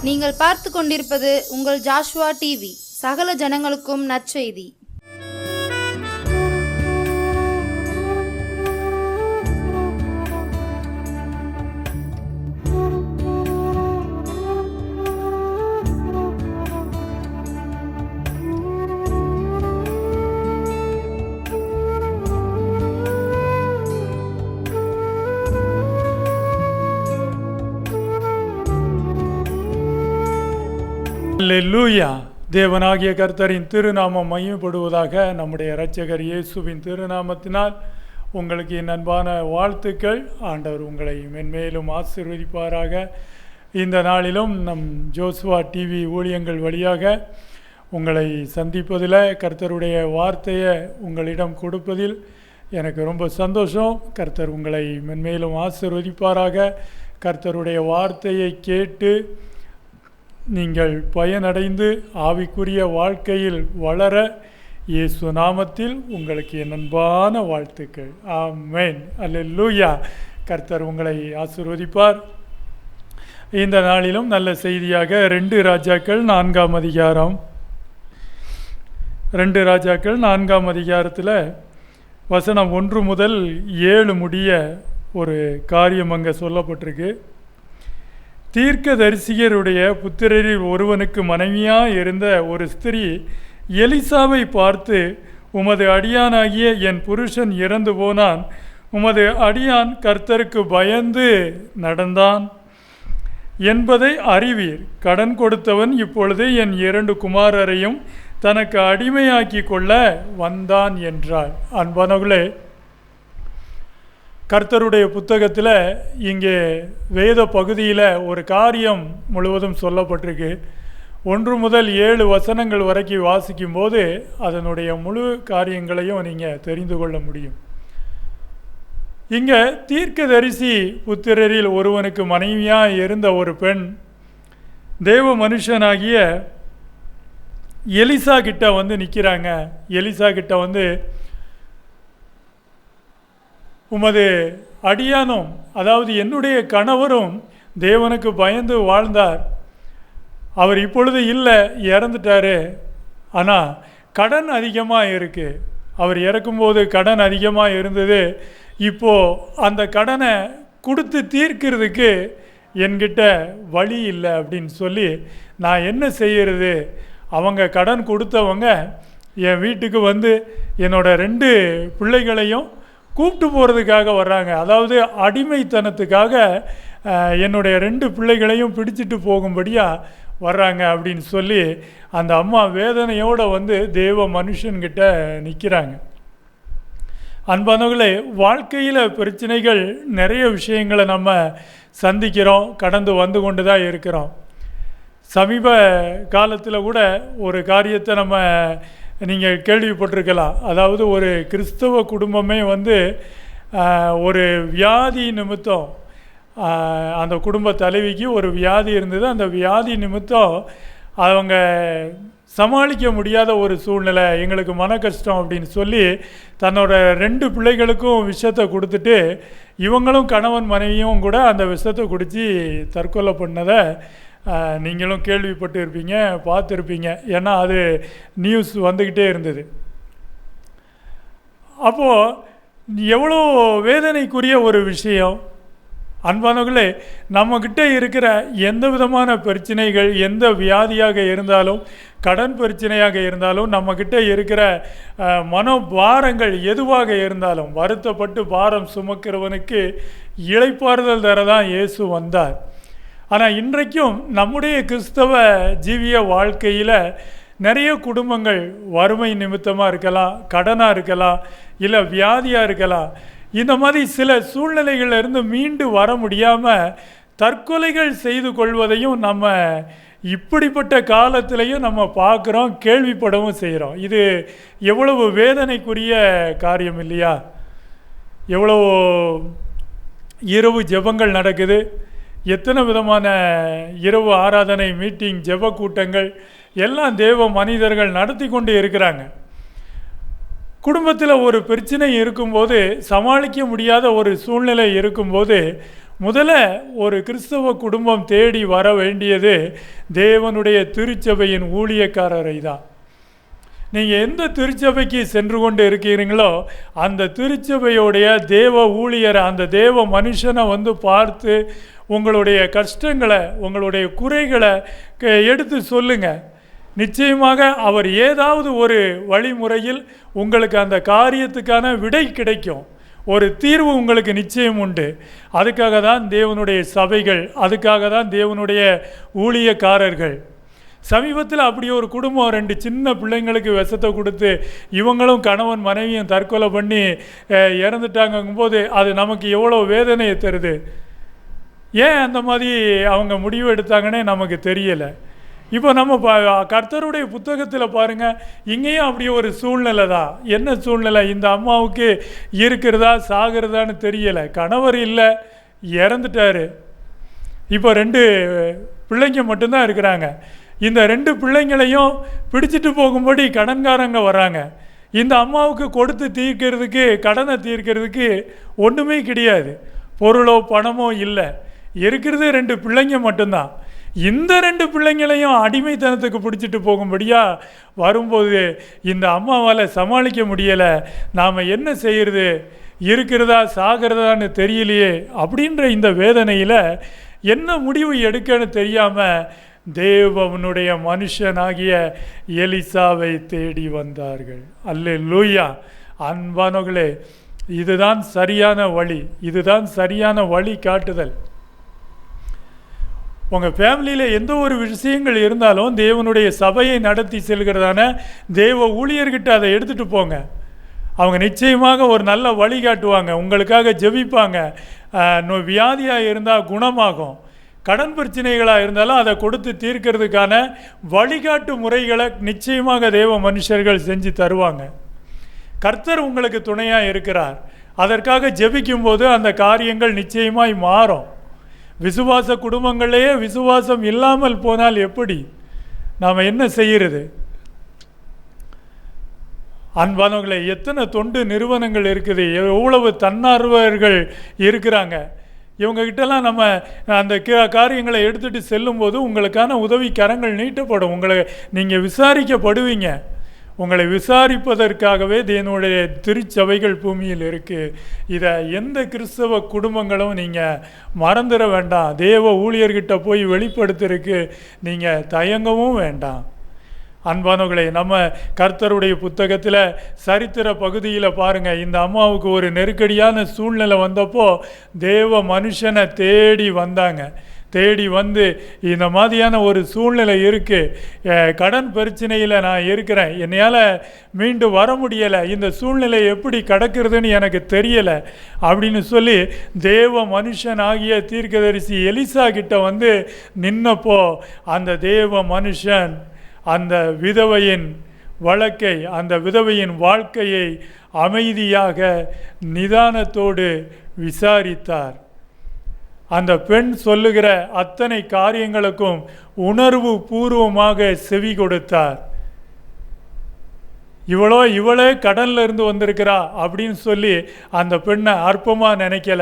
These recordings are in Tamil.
நீங்கள் பார்த்து கொண்டிருப்பது உங்கள் ஜாஷுவா டிவி. சகல ஜனங்களுக்கும் நற்செய்தி. அல்லேலூயா. தேவனாகிய கர்த்தரின் திருநாமம் மகிமைப்படுவதாக. நம்முடைய இரட்சகர் இயேசுவின் திருநாமத்தினால் உங்களுக்கு என் அன்பான வாழ்த்துக்கள். ஆண்டவர் உங்களை மென்மேலும் ஆசீர்வதிப்பாராக. இந்த நாளிலும் நம் ஜோசுவா டிவி ஊழியங்கள் வழியாக உங்களை சந்திப்பதில், கர்த்தருடைய வார்த்தையை உங்களிடம் கொடுப்பதில் எனக்கு ரொம்ப சந்தோஷம். கர்த்தர் உங்களை மென்மேலும் ஆசீர்வதிப்பாராக. கர்த்தருடைய வார்த்தையை கேட்டு நீங்கள் பயனடைந்து ஆவிக்குரிய வாழ்க்கையில் வளர இயேசு நாமத்தில் உங்களுக்கு என் அன்பான வாழ்த்துக்கள். ஆமென். அல்லேலூயா. கர்த்தர் உங்களை ஆசீர்வதிப்பார். இந்த நாளிலும் நல்ல செய்தியாக 2 ராஜாக்கள் 4ஆம் அதிகாரம் 2 ராஜாக்கள் 4ஆம் அதிகாரத்தில் வசனம் 1 முதல் 7 முடிய ஒரு காரியம் அங்கே சொல்லப்பட்டிருக்கு. தீர்க்கதரிசியருடைய புத்திரரில் ஒருவனுக்கு மனைவியாக இருந்த ஒரு ஸ்திரீ எலிசாவை பார்த்து, உமது அடியானாகிய என் புருஷன் இறந்து போனான், உமது அடியான் கர்த்தருக்கு பயந்து நடந்தான் என்பதை அறிவீர். கடன் கொடுத்தவன் இப்பொழுது என் 2 குமாரரையும் தனக்கு அடிமையாக்கி கொள்ள வந்தான் என்றாள். அன்பானவர்களே, கர்த்தருடைய புத்தகத்தில் இங்கே வேத பகுதியில் ஒரு காரியம் முழுவதும் சொல்லப்பட்டிருக்கு. 1 முதல் 7 வசனங்கள் வரைக்கும் வாசிக்கும்போது அதனுடைய முழு காரியங்களையும் நீங்கள் தெரிந்து கொள்ள முடியும். இங்கே தீர்க்கதரிசி புத்திரரில் ஒருவனுக்கு மனைவியாக இருந்த ஒரு பெண் தேவ மனுஷனாகிய எலிசா கிட்ட வந்து நிற்கிறாங்க. எலிசா கிட்ட வந்து, உமது அடியானும், அதாவது என்னுடைய கணவரும் தேவனுக்கு பயந்து வாழ்ந்தார், அவர் இப்பொழுது இல்லை, இறந்துட்டார். ஆனால் கடன் அதிகமாக இருக்குது. அவர் இறக்கும்போது கடன் அதிகமாக இருந்தது. இப்போது அந்த கடனை கொடுத்து தீர்க்கிறதுக்கு என்கிட்ட வழி இல்லை அப்படின்னு சொல்லி, நான் என்ன செய்கிறது? அவங்க கடன் கொடுத்தவங்க என் வீட்டுக்கு வந்து என்னோட 2 பிள்ளைகளையும் கூப்பிட்டு போகிறதுக்காக வர்றாங்க. அதாவது அடிமைத்தனத்துக்காக என்னுடைய 2 பிள்ளைகளையும் பிடிச்சிட்டு போகும்படியாக வர்றாங்க அப்படின்னு சொல்லி அந்த அம்மா வேதனையோடு வந்து தேவ மனுஷன்கிட்ட நிற்கிறாங்க. அன்பானவர்களே, வாழ்க்கையில் பிரச்சனைகள் நிறைய விஷயங்களை நம்ம சந்திக்கிறோம், கடந்து வந்து கொண்டு தான் இருக்கிறோம். சமீப காலத்தில் கூட ஒரு காரியத்தை நம்ம நீங்கள் கேள்விப்பட்டிருக்கலாம். அதாவது ஒரு கிறிஸ்தவ குடும்பமே வந்து ஒரு வியாதி நிமித்தம், அந்த குடும்ப தலைவிக்கு ஒரு வியாதி இருந்தது. அந்த வியாதி நிமித்தம் அவங்க சமாளிக்க முடியாத ஒரு சூழ்நிலை, எங்களுக்கு மன கஷ்டம் அப்படின்னு சொல்லி தன்னோட 2 பிள்ளைகளுக்கும் விஷத்தை கொடுத்துட்டு, இவங்களும் கணவன் மனைவியும் கூட அந்த விஷத்தை குடித்து தற்கொலை பண்ணதை நீங்களும் கேள்விப்பட்டு இருப்பீங்க, பார்த்துருப்பீங்க. ஏன்னா அது நியூஸ் வந்துக்கிட்டே இருந்தது. அப்போது எவ்வளோ வேதனைக்குரிய ஒரு விஷயம். அன்பானவர்களே, நம்மக்கிட்ட இருக்கிற எந்த விதமான பிரச்சனைகள், எந்த வியாதியாக இருந்தாலும், கடன் பிரச்சனையாக இருந்தாலும், நம்மக்கிட்ட இருக்கிற மனோபாரங்கள் எதுவாக இருந்தாலும், வருத்தப்பட்டு பாரம் சுமக்கிறவனுக்கு இளைப்பாறுதல் தரதான் இயேசு வந்தார். ஆனால் இன்றைக்கும் நம்முடைய கிறிஸ்தவ ஜீவிய வாழ்க்கையில் நிறைய குடும்பங்கள் வறுமை நிமித்தமாக இருக்கலாம், கடனாக இருக்கலாம், இல்லை வியாதியாக இருக்கலாம். இந்த மாதிரி சில சூழ்நிலைகளிலிருந்து மீண்டு வர முடியாமல் தற்கொலைகள் செய்து கொள்வதையும் நம்ம இப்படிப்பட்ட காலத்திலையும் நம்ம பார்க்குறோம், கேள்விப்படவும் செய்கிறோம். இது எவ்வளவு வேதனைக்குரிய காரியம் இல்லையா? எவ்வளோ இரவு ஜெபங்கள் நடக்குது, எத்தனை விதமான இரவு ஆராதனை, மீட்டிங், ஜெப கூட்டங்கள் எல்லாம் தேவ மனிதர்கள் நடத்தி கொண்டு இருக்கிறாங்க. குடும்பத்தில் ஒரு பிரச்சனை இருக்கும்போது, சமாளிக்க முடியாத ஒரு சூழ்நிலை இருக்கும்போது முதல்ல ஒரு கிறிஸ்தவ குடும்பம் தேடி வர வேண்டியது தேவனுடைய திருச்சபையின் ஊழியக்காரரை தான். நீங்கள் எந்த திருச்சபைக்கு சென்று கொண்டு இருக்கிறீங்களோ அந்த திருச்சபையுடைய தேவ ஊழியரை, அந்த தேவ மனுஷனை வந்து பார்த்து உங்களுடைய கஷ்டங்களை, உங்களுடைய குறைகளை எடுத்து சொல்லுங்கள். நிச்சயமாக அவர் ஏதாவது ஒரு வழிமுறையில் உங்களுக்கு அந்த காரியத்துக்கான விடை கிடைக்கும். ஒரு தீர்வு உங்களுக்கு நிச்சயம் உண்டு. அதுக்காக தான் தேவனுடைய சபைகள், அதுக்காக தான் தேவனுடைய ஊழியக்காரர்கள். சமீபத்தில் அப்படி ஒரு குடும்பம் 2 சின்ன பிள்ளைங்களுக்கு விஷத்தை கொடுத்து இவங்களும் கணவன் மனைவியும் தற்கொலை பண்ணி இறந்துட்டாங்கும்போது அது நமக்கு எவ்வளோ வேதனையை தருது. ஏன் அந்த மாதிரி அவங்க முடிவு எடுத்தாங்கன்னே நமக்கு தெரியலை. இப்போ நம்ம கர்த்தருடைய புத்தகத்தில் பாருங்கள், இங்கேயும் அப்படி ஒரு சூழ்நிலை தான். என்ன சூழ்நிலை? இந்த அம்மாவுக்கு இருக்கிறதா சாகிறதான்னு தெரியலை. கணவர் இல்லை, இறந்துட்டார். இப்போ 2 பிள்ளைங்க மட்டும்தான் இருக்கிறாங்க. இந்த 2 பிள்ளைங்களையும் பிடிச்சிட்டு போகும்படி கடன்காரங்க வராங்க. இந்த அம்மாவுக்கு கொடுத்து தீர்க்கிறதுக்கு, கடனை தீர்க்கிறதுக்கு ஒன்றுமே கிடையாது. பொருளோ பணமோ இல்லை. இருக்கிறது 2 பிள்ளைங்க மட்டும்தான். இந்த 2 பிள்ளைங்களையும் அடிமைத்தனத்துக்கு பிடிச்சிட்டு போகும்படியா வரும்போது இந்த அம்மாவால் சமாளிக்க முடியலை. நாம் என்ன செய்கிறது? இருக்கிறதா சாகிறதான்னு தெரியலையே அப்படின்ற இந்த வேதனையில் என்ன முடிவு எடுக்கன்னு தெரியாமல் தேவனுடைய மனுஷனாகிய எலிசாவை தேடி வந்தார்கள். அல்லேலூயா. அன்பானவர்களே, இதுதான் சரியான வழி, இதுதான் சரியான வழி காட்டுதல். உங்கள் ஃபேமிலியில் எந்த ஒரு விஷயங்கள் இருந்தாலும் தேவனுடைய சபையை நடத்தி செல்கிறதான தேவ ஊழியர்கிட்ட அதை எடுத்துகிட்டு போங்க. அவங்க நிச்சயமாக ஒரு நல்ல வழி காட்டுவாங்க, உங்களுக்காக ஜெபிப்பாங்க. வியாதியாக இருந்தால் குணமாகும். கடன் பிரச்சனைகளாக இருந்தாலும் அதை கொடுத்து தீர்க்கிறதுக்கான வழிகாட்டு முறைகளை நிச்சயமாக தேவ மனுஷர்கள் செஞ்சு தருவாங்க. கர்த்தர் உங்களுக்கு துணையாக இருக்கிறார். அதற்காக ஜெபிக்கும்போது அந்த காரியங்கள் நிச்சயமாய் மாறும். விசுவாச குடும்பங்களையே விசுவாசம் இல்லாமல் போனால் எப்படி? நாம் என்ன செய்கிறது? அன்பானவர்களே, எத்தனை தொண்டு நிறுவனங்கள் இருக்குது, எவ்வளவு தன்னார்வர்கள் இருக்கிறாங்க. இவங்ககிட்டலாம் நம்ம அந்த காரியங்களை எடுத்துகிட்டு செல்லும்போது உங்களுக்கான உதவி கரங்கள் நீட்டப்படும். நீங்கள் விசாரிக்கப்படுவீங்க. உங்களை விசாரிப்பதற்காகவே தேவனுடைய திருச்சபைகள் பூமியில் இருக்குது. இதை எந்த கிறிஸ்தவ குடும்பங்களும் நீங்கள் மறந்துட வேண்டாம். தேவ ஊழியர்கிட்ட போய் வெளிப்படுத்துறதுக்கு நீங்கள் தயங்கவும் வேண்டாம். அன்பானவர்களே, நம்ம கர்த்தருடைய புத்தகத்தில் சரித்திர பகுதியில் பாருங்கள், இந்த அம்மாவுக்கு ஒரு நெருக்கடியான சூழ்நிலை வந்தப்போ தேவ மனுஷனை தேடி வந்தாங்க. தேடி வந்து இந்த மாதிரியான ஒரு சூழ்நிலை இருக்குது, கடன் பிரச்சனையில் நான் இருக்கிறேன், என்னையால் மீண்டு வர முடியலை, இந்த சூழ்நிலை எப்படி கடக்கிறதுன்னு எனக்கு தெரியலை அப்படின்னு சொல்லி தேவ மனுஷன் ஆகிய தீர்க்கதரிசி எலிசா கிட்ட வந்து நின்னப்போ அந்த தேவ மனுஷன் அந்த விதவையின் வழக்கை, அந்த விதவையின் வாழ்க்கையை அமைதியாக நிதானத்தோடு விசாரித்தார். அந்த பெண் சொல்லுகிற அத்தனை காரியங்களுக்கும் உணர்வு பூர்வமாக செவி கொடுத்தார். இவளே கடல்ல இருந்து வந்திருக்கிறா அப்படின்னு சொல்லி அந்த பெண்ணை அற்பமாக நினைக்கல.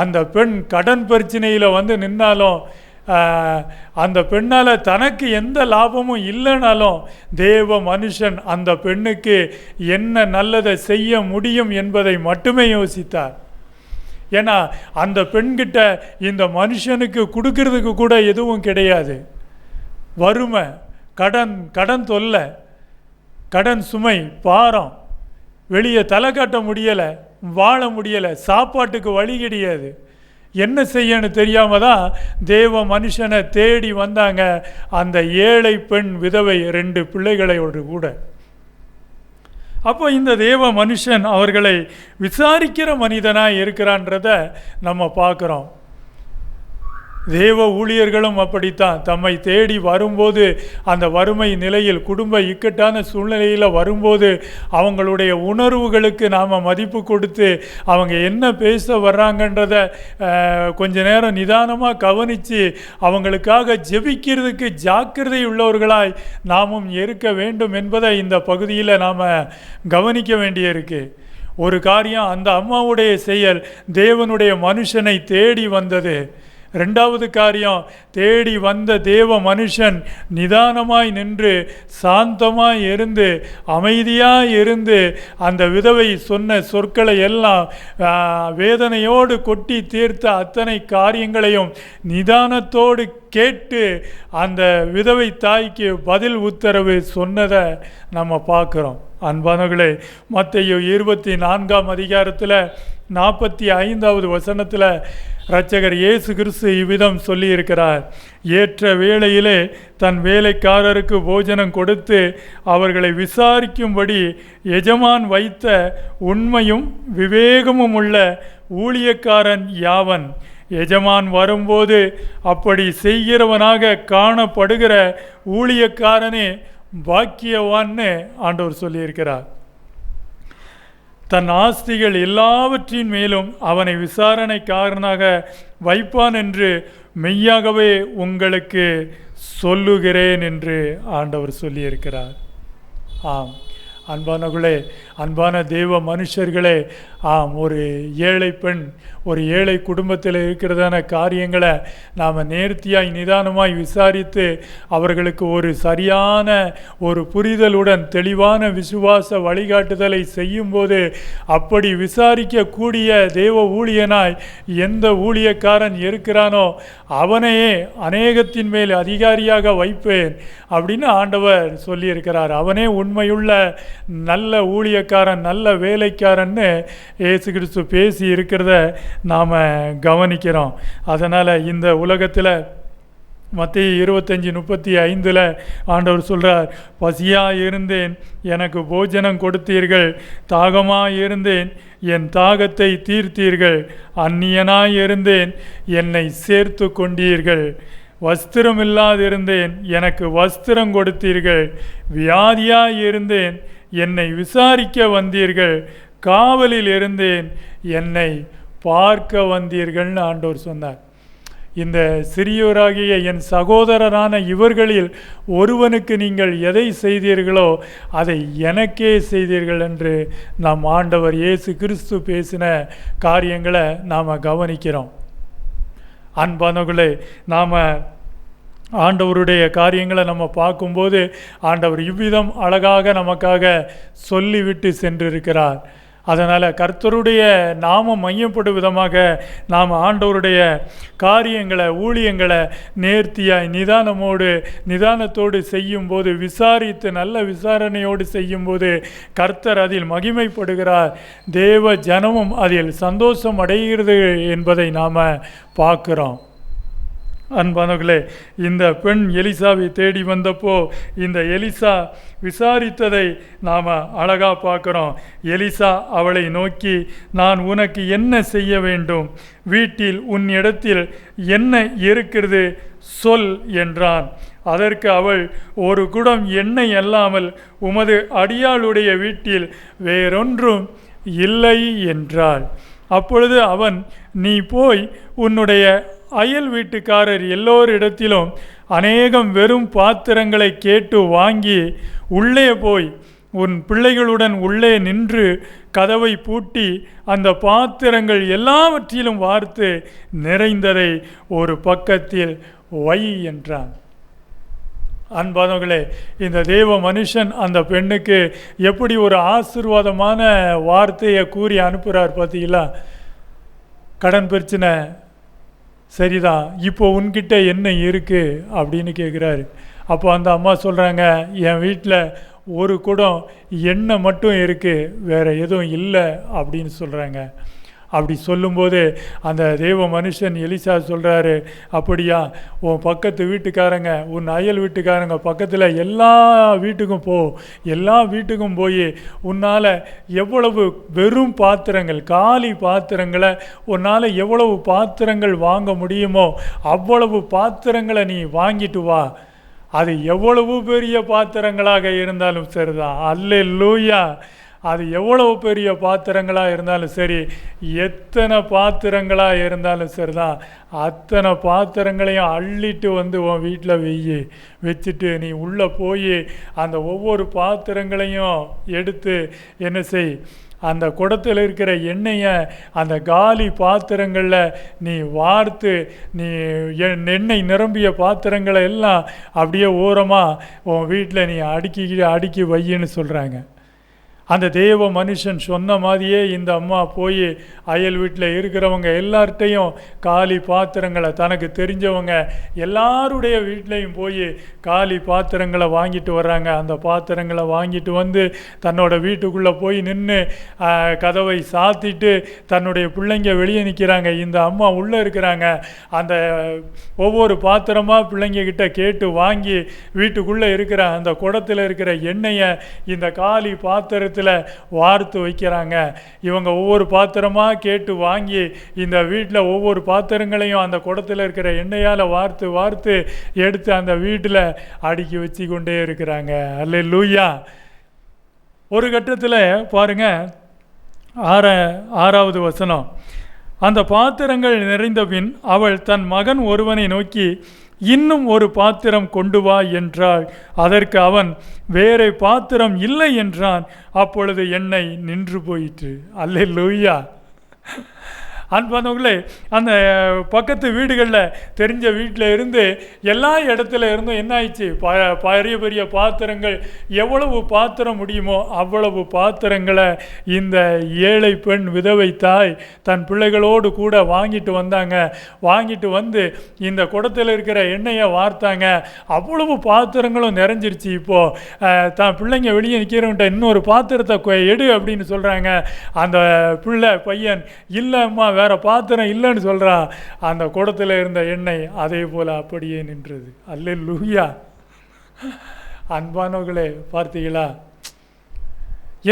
அந்த பெண் கடன் பிரச்சனையில் வந்து நின்னாலும் அந்த பெண்ணால் தனக்கு எந்த லாபமும் இல்லைனாலும் தேவ மனுஷன் அந்த பெண்ணுக்கு என்ன நல்லதை செய்ய முடியும் என்பதை மட்டுமே யோசித்தார். ஏன்னா அந்த பெண்கிட்ட இந்த மனுஷனுக்கு கொடுக்கறதுக்கு கூட எதுவும் கிடையாது. வறுமை, கடன் தொல்லை, கடன் சுமை, பாரம், வெளியே தலை காட்ட முடியலை, வாழ முடியலை, சாப்பாட்டுக்கு வழி கிடையாது. என்ன செய்யணும் தெரியாமல் தான் தேவ மனுஷனை தேடி வந்தாங்க அந்த ஏழை பெண் விதவை 2 பிள்ளைகளோடு கூட. அப்போ இந்த தேவ மனுஷன் அவர்களை விசாரிக்கிற மனிதனாக இருக்கிறான்றத நம்ம பார்க்குறோம். தேவ ஊழியர்களும் அப்படித்தான். தம்மை தேடி வரும்போது, அந்த வறுமை நிலையில், குடும்ப இக்கட்டான சூழ்நிலையில் வரும்போது அவங்களுடைய உணர்வுகளுக்கு நாம் மதிப்பு கொடுத்து அவங்க என்ன பேச வர்றாங்கன்றத கொஞ்ச நேரம் நிதானமாக கவனித்து அவங்களுக்காக ஜெபிக்கிறதுக்கு ஜாக்கிரதை உள்ளவர்களாய் நாமும் இருக்க வேண்டும் என்பதை இந்த பகுதியில் நாம் கவனிக்க வேண்டியிருக்கு. ஒரு காரியம், அந்த அம்மாவுடைய செயல் தேவனுடைய மனுஷனை தேடி வந்தது. ரெண்டாவது காரியம், தேடி வந்த தேவ மனுஷன் நிதானமாய் நின்று சாந்தமாய் இருந்து அமைதியாக இருந்து அந்த விதவை சொன்ன சொற்களை எல்லாம் வேதனையோடு கொட்டி தீர்த்த அத்தனை காரியங்களையும் நிதானத்தோடு கேட்டு அந்த விதவை தாய்க்கு பதில் உத்தரவு சொன்னதை நம்ம பார்க்குறோம். அன்பானவர்களே, மத்தேயு 24ஆம் அதிகாரத்தில் 45வது வசனத்தில் இரட்சகர் இயேசு கிறிஸ்து இவ்விதம் சொல்லியிருக்கிறார். ஏற்ற வேளையிலே தன் வேலைக்காரருக்கு போஜனம் கொடுத்து அவர்களை விசாரிக்கும்படி எஜமான் வைத்த உண்மையும் விவேகமும் உள்ள ஊழியக்காரன் யாவன்? எஜமான் வரும்போது அப்படி செய்கிறவனாக காணப்படுகிற ஊழியக்காரனே பாக்கியவான்னு ஆண்டவர் சொல்லியிருக்கிறார். தன் ஆஸ்திகள் எல்லாவற்றின் மேலும் அவனை விசாரணைக்காரனாக வைப்பான் என்று மெய்யாகவே உங்களுக்கு சொல்லுகிறேன் என்று ஆண்டவர் சொல்லியிருக்கிறார். ஆம் அன்பானவர்களே, அன்பான தேவ மனுஷர்களே, ஆம், ஒரு ஏழை பெண் ஒரு ஏழை குடும்பத்தில் இருக்கிறதான காரியங்களை நாம் நேர்த்தியாய் நிதானமாய் விசாரித்து அவர்களுக்கு ஒரு சரியான ஒரு புரிதலுடன் தெளிவான விசுவாச வழிகாட்டுதலை செய்யும்போது, அப்படி விசாரிக்கக்கூடிய தேவ ஊழியனாய் எந்த ஊழியக்காரன் இருக்கிறானோ அவனையே அநேகத்தின் மேல் அதிகாரியாக வைப்பேன் அப்படின்னு ஆண்டவர் சொல்லியிருக்கிறார். அவனே உண்மையுள்ள நல்ல ஊழியக்காரன், நல்ல வேலைக்காரன்னு இயேசு கிறிஸ்து பேசி இருக்கிறத நாம் கவனிக்கிறோம். அதனால் இந்த உலகத்தில் மத்தேயு 25:35 ஆண்டவர் சொல்கிறார், பசியாக இருந்தேன், எனக்கு போஜனம் கொடுத்தீர்கள், தாகமாக இருந்தேன், என் தாகத்தை தீர்த்தீர்கள், அந்நியனாய் இருந்தேன், என்னை சேர்த்து கொண்டீர்கள், வஸ்திரம் இல்லாதிருந்தேன், எனக்கு வஸ்திரம் கொடுத்தீர்கள், வியாதியாய் இருந்தேன், என்னை விசாரிக்க வந்தீர்கள், காவலில் இருந்தேன், என்னை பார்க்க வந்தீர்கள்னு ஆண்டவர் சொன்னார். இந்த சிறியோராகிய என் சகோதரரான இவர்களில் ஒருவனுக்கு நீங்கள் எதை செய்தீர்களோ அதை எனக்கே செய்தீர்கள் என்று நம் ஆண்டவர் இயேசு கிறிஸ்து பேசின காரியங்களை நாம் கவனிக்கிறோம். அன்பானவர்களே, நாம் ஆண்டவருடைய காரியங்களை நம்ம பார்க்கும்போது ஆண்டவர் இவ்விதம் அழகாக நமக்காக சொல்லிவிட்டு சென்றிருக்கிறார். அதனால் கர்த்தருடைய நாமம் மையப்படும் விதமாக நாம் ஆண்டவருடைய காரியங்களை ஊழியங்களை நேர்த்தியாய் நிதானத்தோடு செய்யும்போது, விசாரித்து நல்ல விசாரணையோடு செய்யும்போது கர்த்தர் அதில் மகிமைப்படுகிறார். தேவ ஜனமும் அதில் சந்தோஷம் அடைகிறது என்பதை நாம் பார்க்குறோம். அன்பானவர்களே, இந்த பெண் எலிசாவை தேடி வந்தப்போ இந்த எலிசா விசாரித்ததை நாம் அழகாக பார்க்குறோம். எலிசா அவளை நோக்கி, நான் உனக்கு என்ன செய்ய வேண்டும்? வீட்டில் உன் இடத்தில் என்ன இருக்கிறது சொல் என்றான். அதற்கு அவள், ஒரு குடம் எண்ணெய் அல்லாமல் உமது அடியாளுடைய வீட்டில் வேறொன்றும் இல்லை என்றாள். அப்பொழுது அவன், நீ போய் உன்னுடைய அயல் வீட்டுக்காரர் எல்லோரிடத்திலும் அநேகம் வெறும் பாத்திரங்களை கேட்டு வாங்கி உள்ளே போய் உன் பிள்ளைகளுடன் உள்ளே நின்று கதவை பூட்டி அந்த பாத்திரங்கள் எல்லாவற்றிலும் வார்த்து நிறைந்ததை ஒரு பக்கத்தில் வை என்றான். அன்பானவர்களே, இந்த தேவ மனுஷன் அந்த பெண்ணுக்கு எப்படி ஒரு ஆசீர்வாதமான வார்த்தையை கூறி அனுப்புகிறார் பார்த்தீங்களா? கடன் பிரச்சனை சரிதான், இப்போ உன்கிட்ட என்ன இருக்குது அப்படின்னு கேட்குறாரு. அப்போ அந்த அம்மா சொல்கிறாங்க, என் வீட்டில் ஒரு குடம் எண்ணெய் மட்டும் இருக்குது, வேறு எதுவும் இல்லை அப்படின்னு சொல்கிறாங்க. அப்படி சொல்லும்போது அந்த தேவ மனுஷன் எலிசா சொல்கிறாரு, அப்படியா, உன் பக்கத்து வீட்டுக்காரங்க, உன் அயல் வீட்டுக்காரங்க பக்கத்தில் எல்லா வீட்டுக்கும் போ, எல்லா வீட்டுக்கும் போய் உன்னால் எவ்வளவு வெறும் பாத்திரங்கள், காலி பாத்திரங்களை உன்னால் எவ்வளவு பாத்திரங்கள் வாங்க முடியுமோ அவ்வளவு பாத்திரங்களை நீ வாங்கிட்டு வா. அது எவ்வளவு பெரிய பாத்திரங்களாக இருந்தாலும் சரிதான். அல்லேலூயா. அது எவ்வளவு பெரிய பாத்திரங்களாக இருந்தாலும் சரி, எத்தனை பாத்திரங்களாக இருந்தாலும் சரிதான், அத்தனை பாத்திரங்களையும் அள்ளிட்டு வந்து உன் வீட்டில் வச்சுட்டு நீ உள்ளே போய் அந்த ஒவ்வொரு பாத்திரங்களையும் எடுத்து என்ன செய், அந்த குடத்தில் இருக்கிற எண்ணெயை அந்த காலி பாத்திரங்களில் நீ வார்த்து, நீ எண்ணெய் நிரம்பிய பாத்திரங்களை எல்லாம் அப்படியே ஓரமாக உன் வீட்டில் நீ அடுக்கி வையின்னு சொல்கிறாங்க. அந்த தேவ மனுஷன் சொன்ன மாதிரியே இந்த அம்மா போய் அயல் வீட்டில் இருக்கிறவங்க எல்லார்ட்டையும் காலி பாத்திரங்களை, தனக்கு தெரிஞ்சவங்க எல்லாருடைய வீட்லேயும் போய் காலி பாத்திரங்களை வாங்கிட்டு வர்றாங்க. அந்த பாத்திரங்களை வாங்கிட்டு வந்து தன்னோட வீட்டுக்குள்ளே போய் நின்று கதவை சாத்திட்டு தன்னுடைய பிள்ளைங்க வெளியே நிற்கிறாங்க. இந்த அம்மா உள்ளே இருக்கிறாங்க. அந்த ஒவ்வொரு பாத்திரமாக பிள்ளைங்கக்கிட்ட கேட்டு வாங்கி வீட்டுக்குள்ளே இருக்கிற அந்த குடத்தில் இருக்கிற எண்ணெயை இந்த காலி பாத்திரத்தில் வார்த்து வைக்கிறாங்க. இவங்க ஒவ்வொரு பாத்திரமாக கேட்டு வாங்கி இந்த வீட்டில் ஒவ்வொரு பாத்திரங்களையும் அந்த குடத்தில் இருக்கிற எண்ணெயால் வார்த்து எடுத்து அந்த வீட்டில் அடுக்கி வச்சு கொண்டே இருக்கிறாங்க. அல்லேலூயா. ஒரு கட்டத்தில் பாருங்க, 6வது வசனம். அந்த பாத்திரங்கள் நிறைந்த பின் அவள் தன் மகன் ஒருவனை நோக்கி, இன்னும் ஒரு பாத்திரம் கொண்டு வா என்றாள். அதற்கு அவன், வேறே பாத்திரம் இல்லை என்றான். அப்பொழுது எண்ணெய் நின்று போயிற்று. அல்லேலூயா. அன்பானவர்களே, அந்த பக்கத்து வீடுகளில் தெரிஞ்ச வீட்டில் இருந்து எல்லா இடத்துல இருந்தும் என்ன ஆயிடுச்சு, பெரிய பெரிய பாத்திரங்கள், எவ்வளவு பாத்திரம் முடியுமோ அவ்வளவு பாத்திரங்களை இந்த ஏழை பெண் விதவை தாய் தன் பிள்ளைகளோடு கூட வாங்கிட்டு வந்தாங்க. வாங்கிட்டு வந்து இந்த குடத்தில் இருக்கிற எண்ணெயை வார்த்தாங்க. அவ்வளவு பாத்திரங்களும் நிறைஞ்சிருச்சு. இப்போது தான் பிள்ளைங்க வெளியே நிற்கிறவன்ட்ட இன்னொரு பாத்திரத்தை எடு அப்படின்னு சொல்கிறாங்க. அந்த பையன், இல்லைம்மா வேற பாத்திரம் இல்லைன்னு சொல்கிறான். அந்த குடத்தில் இருந்த எண்ணெய் அதே போல் அப்படியே நின்றது. அல்லேலூயா. அன்பானவர்களே, பார்த்தீங்களா,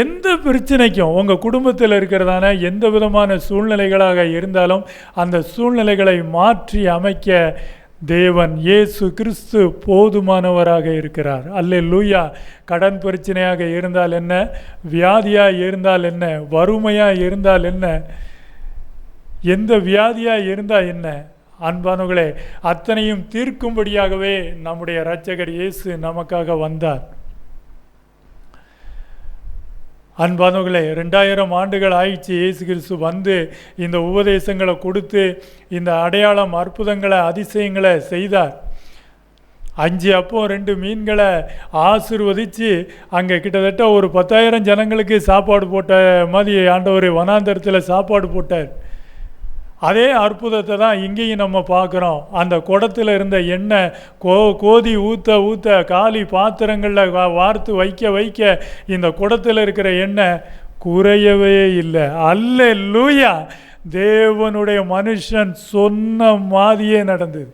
எந்த பிரச்சனைக்கும் உங்கள் குடும்பத்தில் இருக்கிறதான எந்த விதமான சூழ்நிலைகளாக இருந்தாலும் அந்த சூழ்நிலைகளை மாற்றி அமைக்க தேவன் இயேசு கிறிஸ்து போதுமானவராக இருக்கிறார். அல்லேலூயா. கடன் பிரச்சனையாக இருந்தால் என்ன, வியாதியாக இருந்தால் என்ன, வறுமையாக இருந்தால் என்ன, எந்த வியாதியாக இருந்தால் என்ன, அன்பானவர்களே, அத்தனையும் தீர்க்கும்படியாகவே நம்முடைய இரட்சகர் இயேசு நமக்காக வந்தார். அன்பானவர்களே, 2000 ஆண்டுகள் ஆயிடுச்சு இயேசு கிறிஸ்து வந்து இந்த உபதேசங்களை கொடுத்து இந்த அடையாளம், அற்புதங்களை, அதிசயங்களை செய்தார். 5 அப்பம் 2 மீன்களை ஆசீர்வதித்து அங்கே கிட்டத்தட்ட ஒரு 10,000 ஜனங்களுக்கு சாப்பாடு போட்ட மாதிரி ஆண்டவர் வனாந்தரத்தில் சாப்பாடு போட்டார். அதே அற்புதத்தை தான் இங்கேயும் நம்ம பார்க்குறோம். அந்த குடத்தில் இருந்த எண்ணெய் கோதி ஊற்ற காலி பாத்திரங்களில் வார்த்து வைக்க இந்த குடத்தில் இருக்கிற எண்ணெய் குறையவே இல்லை. அல்லேலூயா. தேவனுடைய மனுஷன் சொன்ன மாதிரியே நடந்தது.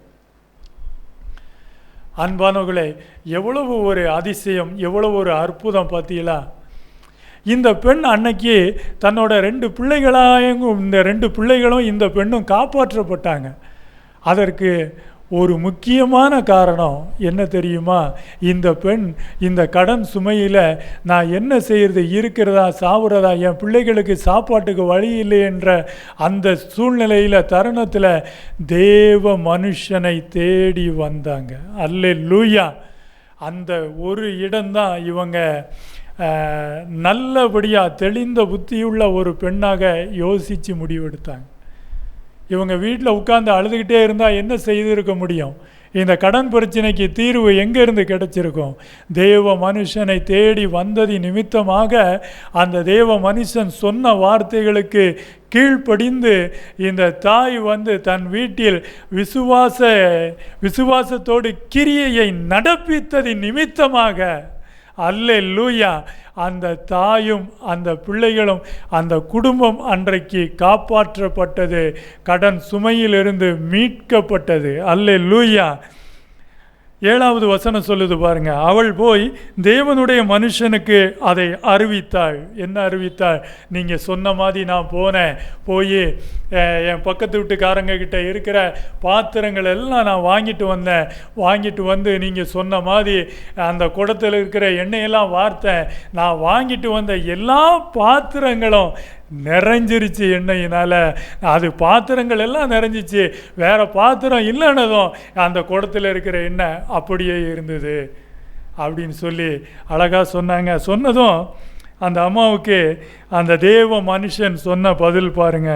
அன்பானவர்களே, எவ்வளவு ஒரு அதிசயம், எவ்வளவு ஒரு அற்புதம் பார்த்தீங்களா. இந்த பெண் அன்னைக்கு தன்னோட 2 பிள்ளைகளாயும், இந்த 2 பிள்ளைகளும் இந்த பெண்ணும் காப்பாற்றப்பட்டாங்க. அதற்கு ஒரு முக்கியமான காரணம் என்ன தெரியுமா? இந்த பெண் இந்த கடன் சுமையில் நான் என்ன செய்கிறது, இருக்கிறதா சாவுறதா, என் பிள்ளைகளுக்கு சாப்பாட்டுக்கு வழி இல்லை என்ற அந்த சூழ்நிலையில், தருணத்தில் தேவ மனுஷனை தேடி வந்தாங்க. அல்லேலூயா. அந்த ஒரு இடம்தான் இவங்க நல்லபடியாக தெளிந்த புத்தியுள்ள ஒரு பெண்ணாக யோசித்து முடிவெடுத்தாங்க. இவங்க வீட்டில் உட்கார்ந்து அழுதுகிட்டே இருந்தால் என்ன செய்திருக்க முடியும்? இந்த கடன் பிரச்சனைக்கு தீர்வு எங்கேருந்து கிடைச்சிருக்கும்? தேவ மனுஷனை தேடி வந்தது நிமித்தமாக அந்த தேவ மனுஷன் சொன்ன வார்த்தைகளுக்கு கீழ்ப்படிந்து இந்த தாய் வந்து தன் வீட்டில் விசுவாசத்தோடு கிரியையை நடப்பித்தது நிமித்தமாக, அல்லேலூயா, அந்த தாயும் அந்த பிள்ளைகளும் அந்த குடும்பம் அன்றைக்கு காப்பாற்றப்பட்டது, கடன் சுமையிலிருந்து மீட்கப்பட்டது. அல்லேலூயா. 7வது வசனம் சொல்லுது பாருங்க. அவள் போய் தேவனுடைய மனுஷனுக்கு அதை அறிவித்தாள். என்ன அறிவித்தாள்? நீங்கள் சொன்ன மாதிரி நான் போய் என் பக்கத்து வீட்டுக்காரங்க கிட்ட இருக்கிற பாத்திரங்கள் எல்லாம் நான் வாங்கிட்டு வந்து நீங்கள் சொன்ன மாதிரி அந்த குடத்தில் இருக்கிற எண்ணெயெல்லாம் வார்த்தேன். நான் வாங்கிட்டு வந்த எல்லா பாத்திரங்களும் நிறைஞ்சிருச்சு எண்ணெயினால். அது பாத்திரங்கள் எல்லாம் நிறைஞ்சிச்சு, வேறு பாத்திரம் இல்லைன்னதும் அந்த குடத்தில் இருக்கிற எண்ணெய் அப்படியே இருந்தது அப்படின்னு சொல்லி அழகாக சொன்னாங்க. சொன்னதும் அந்த அம்மாவுக்கு அந்த தேவ மனுஷன் சொன்ன பதில் பாருங்க.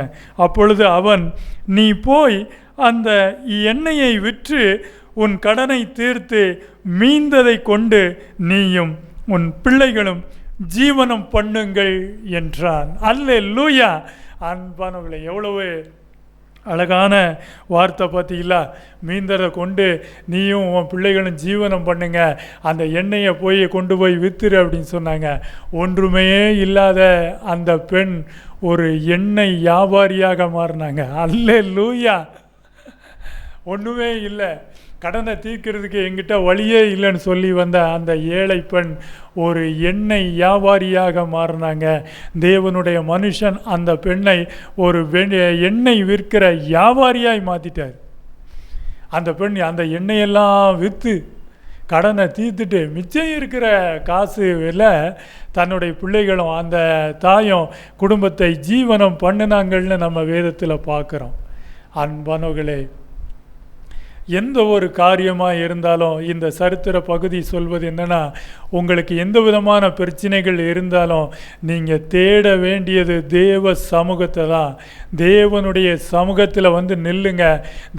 அப்பொழுது அவன், நீ போய் அந்த எண்ணெயை விற்று உன் கடனை தீர்த்து மீந்ததை கொண்டு நீயும் உன் பிள்ளைகளும் ஜீவனம் பண்ணுங்கள் என்றான். அல்லேலூயா. அன்பானவர்களே, எவ்வளவு அழகான வார்த்தை பார்த்தீங்களா? மீந்ததை கொண்டு நீயும் உன் பிள்ளைகளும் ஜீவனம் பண்ணுங்க, அந்த எண்ணெயை கொண்டு போய் வித்துரு அப்படின்னு சொன்னாங்க. ஒன்றுமே இல்லாத அந்த பெண் ஒரு எண்ணெய் வியாபாரியாக மாறினாங்க. அல்லேலூயா. ஒன்றுமே இல்லை, கடனை தீர்க்கிறதுக்கு எங்கிட்ட வழியே இல்லைன்னு சொல்லி வந்த அந்த ஏழை பெண் ஒரு எண்ணெய் வியாபாரியாக மாறினாங்க. தேவனுடைய மனுஷன் அந்த பெண்ணை ஒரு எண்ணெய் விற்கிற வியாபாரியாய் மாற்றிட்டார். அந்த பெண் அந்த எண்ணெயெல்லாம் விற்று கடனை தீர்த்துட்டு மிச்சம் இருக்கிற காசுல தன்னுடைய பிள்ளைகளும் அந்த தாயும் குடும்பத்தை ஜீவனம் பண்ணினாங்கள்னு நம்ம வேதத்தில் பார்க்குறோம். அன்பானவர்களே, எந்த ஒரு காரியமாக இருந்தாலும் இந்த சரித்திர பகுதி சொல்வது என்னென்னா, உங்களுக்கு எந்த விதமான பிரச்சனைகள் இருந்தாலும் நீங்கள் தேட வேண்டியது தேவ சமூகத்தை தான். தேவனுடைய சமூகத்தில் வந்து நில்லுங்க,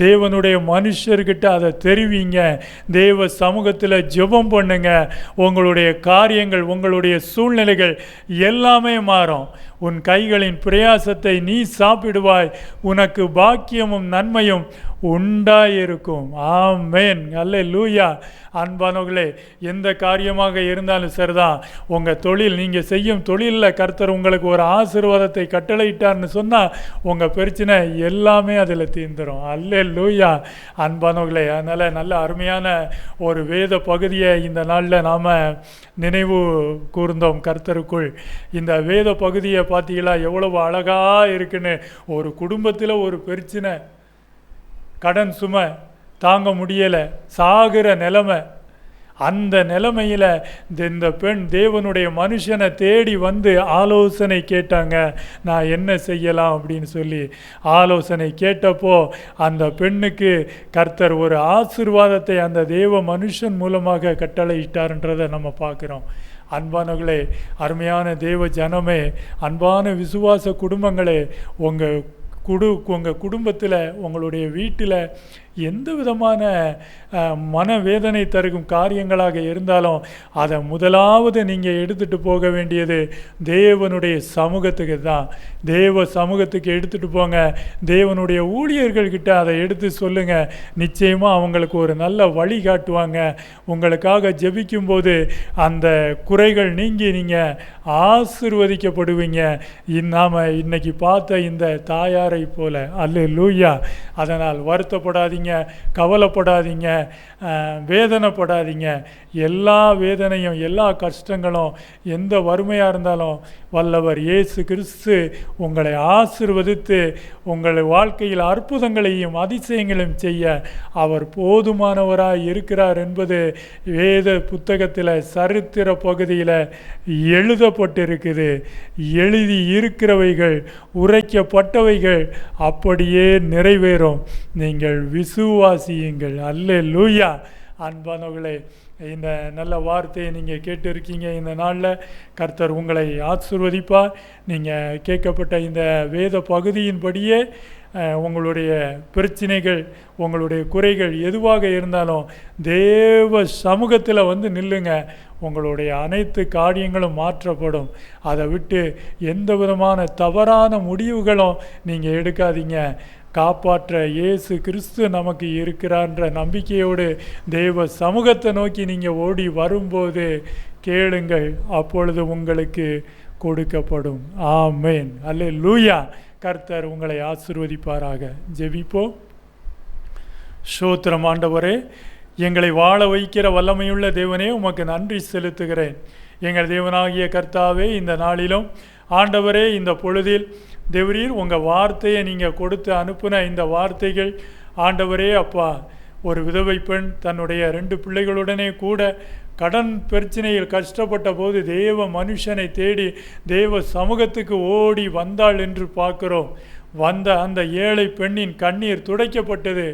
தேவனுடைய மனுஷர்கிட்ட அதை தெரிவிங்க, தேவ சமூகத்தில் ஜெபம் பண்ணுங்க. உங்களுடைய காரியங்கள், உங்களுடைய சூழ்நிலைகள் எல்லாமே மாறும். உன் கைகளின் பிரயாசத்தை நீ சாப்பிடுவாய், உனக்கு பாக்கியமும் நன்மையும் உண்டாயிருக்கும். ஆமென். அல்லேலூயா. அன்பானவர்களே, எந்த காரியமாக இருந்தாலும் சரிதான், உங்கள் தொழில், நீங்கள் செய்யும் தொழிலில் கர்த்தர் உங்களுக்கு ஒரு ஆசீர்வாதத்தை கட்டளையிட்டார்னு சொன்னால் உங்கள் பிரச்சனை எல்லாமே அதில் தீர்ந்துடும். அல்லேலூயா. அன்பானவர்களே, அதனால் நல்ல அருமையான ஒரு வேத பகுதியை இந்த நாளில் நாம் நினைவு கூர்ந்தோம் கர்த்தருக்குள். இந்த வேத பகுதியை பார்த்தீங்களா எவ்வளவு அழகாக இருக்குன்னு. ஒரு குடும்பத்தில் ஒரு பிரச்சனை, கடன் சுமை தாங்க முடியலை, சாகிற நிலைமை. அந்த நிலைமையில் இந்த பெண் தேவனுடைய மனுஷனை தேடி வந்து ஆலோசனை கேட்டாங்க, நான் என்ன செய்யலாம் அப்படின்னு சொல்லி. ஆலோசனை கேட்டப்போ அந்த பெண்ணுக்கு கர்த்தர் ஒரு ஆசீர்வாதத்தை அந்த தேவ மனுஷன் மூலமாக கட்டளையிட்டார்ன்றதை நம்ம பார்க்குறோம். அன்பானவர்களே, அருமையான தேவ ஜனமே, அன்பான விசுவாச குடும்பங்களே, உங்கள் குடும்பத்தில், உங்களுடைய வீட்டில் எந்த விதமான மனவேதனை தருகும் காரியங்களாக இருந்தாலும் அதை முதலாவது நீங்கள் எடுத்துகிட்டு போக வேண்டியது தேவனுடைய சமூகத்துக்கு தான். தேவ சமூகத்துக்கு எடுத்துகிட்டு போங்க. தேவனுடைய ஊழியர்கள்கிட்ட அதை எடுத்து சொல்லுங்கள். நிச்சயமாக அவங்களுக்கு ஒரு நல்ல வழி காட்டுவாங்க. உங்களுக்காக ஜெபிக்கும்போது அந்த குறைகள் நீங்கி நீங்கள் ஆசீர்வதிக்கப்படுவீங்க. நாம் இன்னைக்கு பார்த்த இந்த தாயாரை போல. அல்லேலூயா. அதனால் வருத்தப்படாதீங்க, கவலைப்படாதீங்க, வேதனைப்படாதீங்க. எல்லா வேதனையும், எல்லா கஷ்டங்களும், எந்த வறுமையாக இருந்தாலும் வல்லவர் இயேசு கிறிஸ்து உங்களை ஆசீர்வதித்து உங்கள் வாழ்க்கையில் அற்புதங்களையும் அதிசயங்களையும் செய்ய அவர் போதுமானவராய் இருக்கிறார் என்பது வேத புத்தகத்தில் சரித்திர பகுதியில் எழுதப்பட்டிருக்குது. எழுதி இருக்கிறவைகள், உரைக்கப்பட்டவைகள் அப்படியே நிறைவேறும். நீங்கள் விசுவாசியுங்கள். அல்லேலூயா. அன்பானவர்களே, இந்த நல்ல வார்த்தையை நீங்கள் கேட்டிருக்கீங்க. இந்த நாளில் கர்த்தர் உங்களை ஆசீர்வதிப்பார். நீங்கள் கேட்கப்பட்ட இந்த வேத பகுதியின்படியே உங்களுடைய பிரச்சனைகள், உங்களுடைய குறைகள் எதுவாக இருந்தாலும் தேவ சமூகத்தில் வந்து நில்லுங்க. உங்களுடைய அனைத்து காரியங்களும் மாற்றப்படும். அதை விட்டு எந்த விதமான தவறான முடிவுகளும் நீங்கள் எடுக்காதீங்க. காப்பாற்ற இயேசு கிறிஸ்து நமக்கு இருக்கிறான்ற நம்பிக்கையோடு தேவ சமூகத்தை நோக்கி நீங்கள் ஓடி வரும்போது கேளுங்கள், அப்பொழுது உங்களுக்கு கொடுக்கப்படும். ஆமென். அல்லேலூயா. கர்த்தர் உங்களை ஆசீர்வதிப்பாராக. ஜெபிப்போம். ஸ்தோத்திரம் ஆண்டவரே, எங்களை வாழ வைக்கிற வல்லமையுள்ள தேவனே, உமக்கு நன்றி செலுத்துகிறேன். எங்கள் தேவனாகிய கர்த்தாவே, இந்த நாளிலும் ஆண்டவரே, இந்த பொழுதில் தேவரீர் உங்கள் வார்த்தையை நீங்கள் கொடுத்து அனுப்பின இந்த வார்த்தைகள் ஆண்டவரே அப்பா, ஒரு விதவை பெண் தன்னுடைய 2 பிள்ளைகளுடனே கூட கடன் பிரச்சனையில் கஷ்டப்பட்ட போது தேவ மனுஷனை தேடி தேவ சமூகத்துக்கு ஓடி வந்தாள் என்று பார்க்கிறோம். வந்த அந்த ஏழை பெண்ணின் கண்ணீர் துடைக்கப்பட்டது,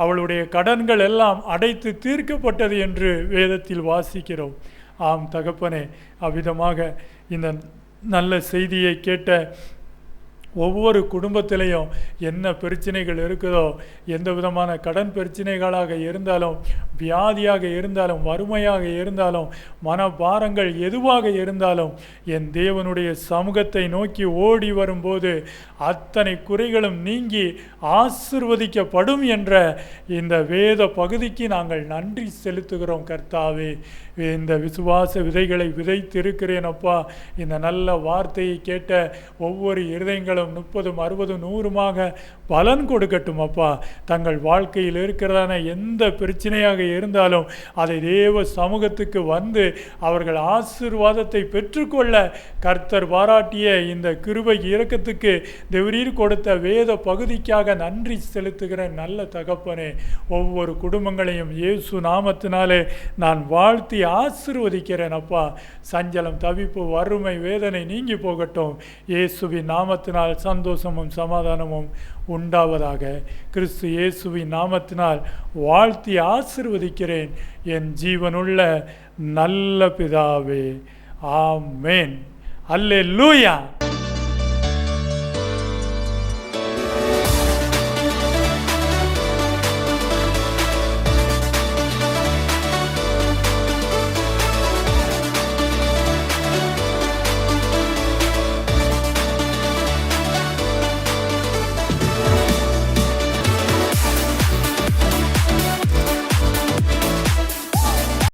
அவளுடைய கடன்கள் எல்லாம் அடைத்து தீர்க்கப்பட்டது என்று வேதத்தில் வாசிக்கிறோம். ஆம் தகப்பனே, அவ்விதமாக இந்த நல்ல செய்தியை கேட்ட ஒவ்வொரு குடும்பத்திலையும் என்ன பிரச்சனைகள் இருக்குதோ, எந்த விதமான கடன் பிரச்சனைகளாக இருந்தாலும், வியாதியாக இருந்தாலும், வறுமையாக இருந்தாலும், மனபாரங்கள் எதுவாக இருந்தாலும், என் தேவனுடைய சமூகத்தை நோக்கி ஓடி வரும்போது அத்தனை குறைகளும் நீங்கி ஆசிர்வதிக்கப்படும் என்ற இந்த வேத பகுதிக்கு நாங்கள் நன்றி செலுத்துகிறோம் கர்த்தாவே. இந்த விசுவாச விதைகளை விதைத்திருக்கிறேன் அப்பா. இந்த நல்ல வார்த்தையை கேட்ட ஒவ்வொரு இருதயங்களும் 30, 60, 100 பலன் கொடுக்கட்டும் அப்பா. தங்கள் வாழ்க்கையில் இருக்கிறதான எந்த பிரச்சனையாக இருந்தாலும் அதை தேவ சமூகத்துக்கு வந்து அவர்கள் ஆசீர்வாதத்தை பெற்றுக்கொள்ள கர்த்தர் பாராட்டிய இந்த கிருபை இரக்கத்துக்கு தேவரீர் கொடுத்த வேத பகுதிக்காக நன்றி செலுத்துகிறேன் நல்ல தகப்பனே. ஒவ்வொரு குடும்பங்களையும் இயேசு நாமத்தினாலே நான் வாழ்த்தி ஆசீர்வதிக்கிறேன் அப்பா. சஞ்சலம், தவிப்பு, வறுமை, வேதனை நீங்கி போகட்டும். இயேசுவின் நாமத்தினால் சந்தோஷமும் சமாதானமும் உண்டாவதாக. கிறிஸ்து இயேசுவின் நாமத்தினால் வாழ்த்தி ஆசீர்வதிக்கிறேன் என் ஜீவனுள்ள நல்ல பிதாவே. ஆமென். அல்லேலூயா.